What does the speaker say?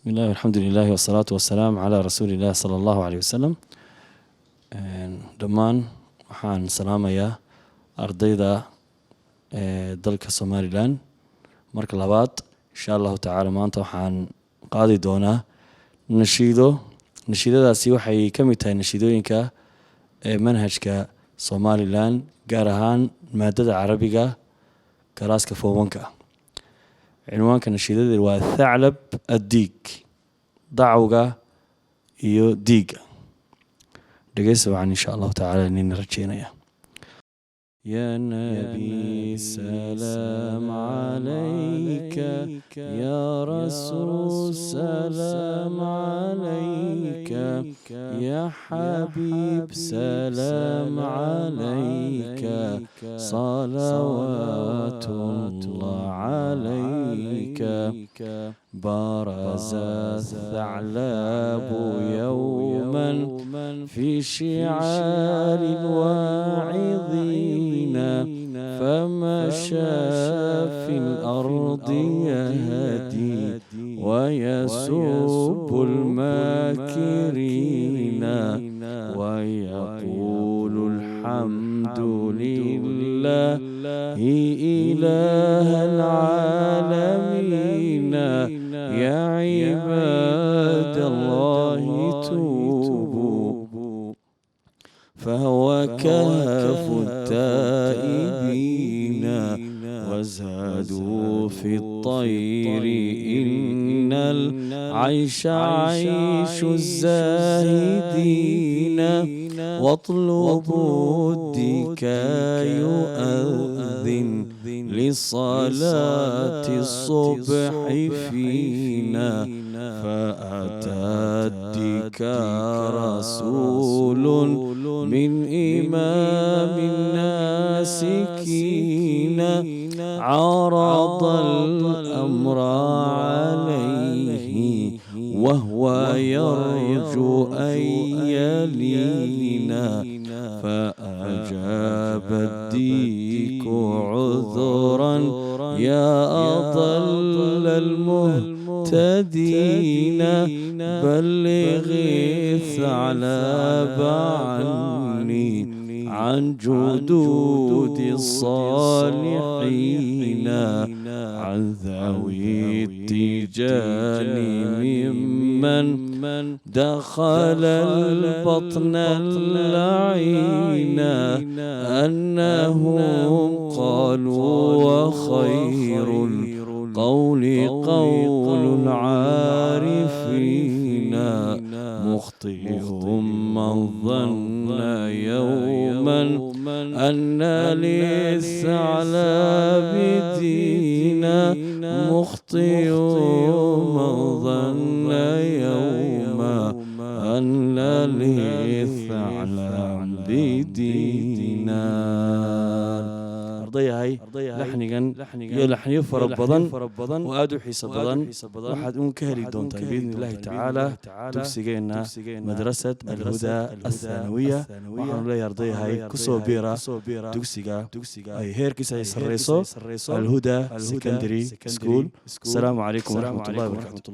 بسم الله والحمد لله والصلاة والسلام على رسول الله صلى الله عليه وسلم. dhammaan waxaan salaamayaa ardayda dalka Somaliland. marka labaad insha Allah taala maanta waxaan qaadi doonaa nashiidadaasi waxay ka mid tahay nashiidooyinka manhajka Somaliland gaar ahaan maadada Carabiga kalaaska foowanka. cinwaanka nashiidada waa Thaclab ad-Diig, dacwga iyo diiga. dhegeysta waxaan insha Allah taala nin rajeynaya. يا نبي سلام عليك، يا رسول سلام عليك، يا حبيب سلام عليك، صلوات الله عليك. برز الثعلب يوما في شعار الواعظين، فمشى في الأرض يهدي ويسوب الماكرين، ويقول الحمد لله إله العالمين. يا عباد الله توبوا، فهو كهف التائبين، وزادوا في الطير إن العيش عيش الزاهدين، واطلبوا الدكا يؤذن لصلاة الصبح فينا، فأتى الدكا رسول من إمام الناسكين، عرض الأمر عليه وهو يرجو أن يلينا، فأجاب الديك عذرا يا أضل المهتدين، بلغ الثعلب عني عن جدود الصالحين، عن ذوي التيجان ممن دخل البطن اللعين، أنهم قالوا وخير القول قول العارفين، مخطئهم من ظن يوما أن للثعلب دينا، مخطئهم من ظن يوما أن للثعلب دينا. ardayhay laxnigan iyo laxniyo fara badan oo aad u xiiso badan waxaad uun ka heli doontaa biidni illaahi tacaala dugsigeena madrasad alhuda athanawiya. waxaanu leeyahay ardayhay kusoo biira dugsiga ay heerkiisa ay sarreyso alhuda secondary school. asalaamu calaykum waraxmatullahi wabarakaatu.